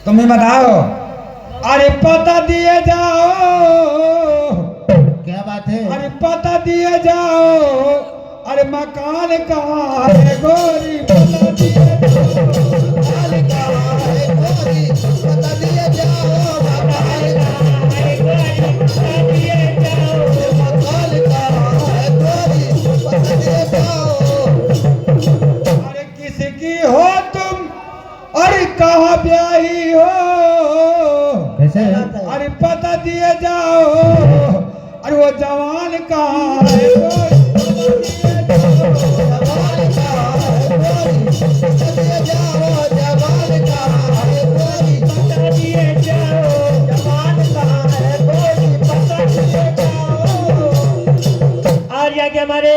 तुम्हें बताओ। अरे पता दिए जाओ। क्या बात है? अरे पता दिए जाओ। अरे मकान कहाँ है गोरी पता दिए जाओ। मकान कहाँ है गोरी पता दिए जाओ। मकान कहाँ है गोरी पता दिए जाओ। मकान कहाँ है गोरी पता दिए जाओ। अरे किसकी हो तुम। अरे कहाँ ब्याही हो। कैसे? अरे पता दिए जाओ। अरे वो जवान कहाँ है गोरी जवान कहाँ है गोरी पता दिए जाओ। जवान कहाँ है गोरी पता दिए जाओ। जवान कहाँ है गोरी पता दिए जाओ। और जाके हमारे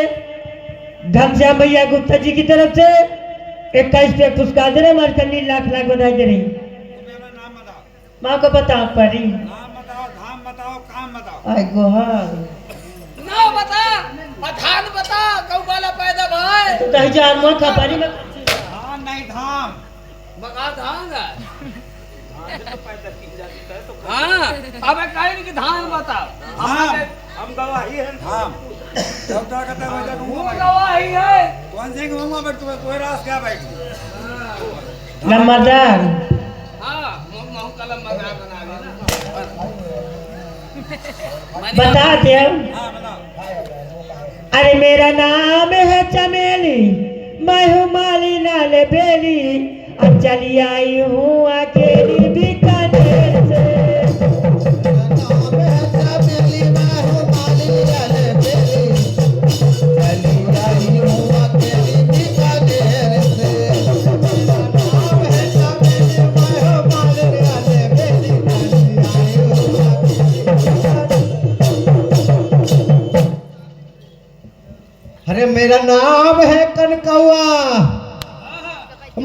घनश्याम भैया गुप्ता जी की तरफ से 21 पे पुरस्कार दे रहे हमारे कन्नी लाख लाख बधाई दे रही। नाम बताओ। माँ को बता परी नाम बताओ धाम बताओ काम बताओ। आई गोहार ना बता धान बता कौ वाला पैदा भाई तो कहीं जा माँ का परी में धाम नहीं धाम। बका धान हाँ अब कहीं कि धान बता हम गवाही है धाम। जब तक कहता है वजह वो गवाही है कौन से घूमा बैठ तुम्हें कोई रास क्या बैठी। नंबरदार हाँ महू कलम मजा बना लेना बता दे। हाँ बताओ। अरे मेरा नाम है चमेली मैं हूँ माली नाले बेली अब चली आई हूँ अकेली बीकानेर से। नाम है चमेली मैं हूँ माली नाले बेली चली आई हूँ अकेली बीकानेर से। नाम है चमेली मैं हूँ माली नाले बेली चली आई हूँ अरे मेरा नाम है कनकौआ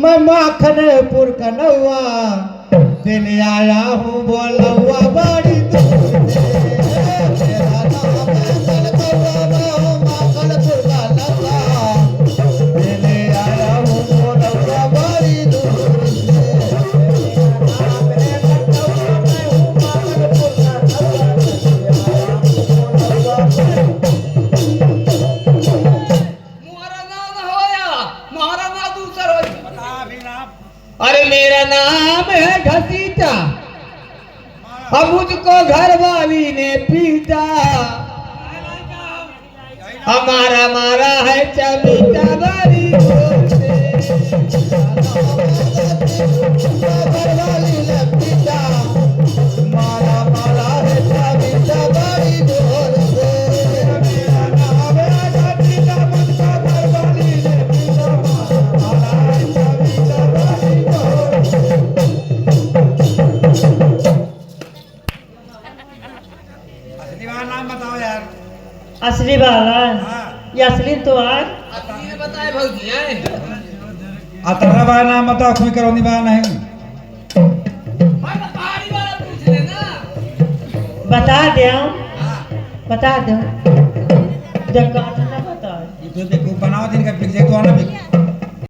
मैं माखनपुर का नौआ दिन आया हूँ बोलौआ बड़ी दूर से। मेरा नाम है कनकौआ मैं हूँ माखनपुर का नौआ दिन आया हूँ बोलौआ बड़ी दूर से। मेरा नाम है कनकौआ मैं हूँ माखनपुर का नौआ दिन आया हूँ बोलौआ मोहरा नाम होया मोहरा ना दूसर हो बता अभी नाम। अरे मेरा नाम है घसीटा अब मुझको घर वाली ने पीटा हमारा मारा है चमीटा बड़ी जोर से। घर वाली ने पीटा मारा मारा है चमीटा बड़ी जोर से। मेरा नाम है घसीटा मुझको घर वाली ने पीटा मारा है चमीटा बड़ी जोर से। असली वाला नाम बताओ यार। असली वाला हाँ। ये असली तो आज असली ने बताए भौजी हैं अतरा वाला नाम बताओ कोई करोनी वाला नहीं। भाई पहाड़ी वाला पूछ लेना बता दे बता दो जब कहा था ना बता। तो देखो बनाओ दिन का पिक देखो ना पिक।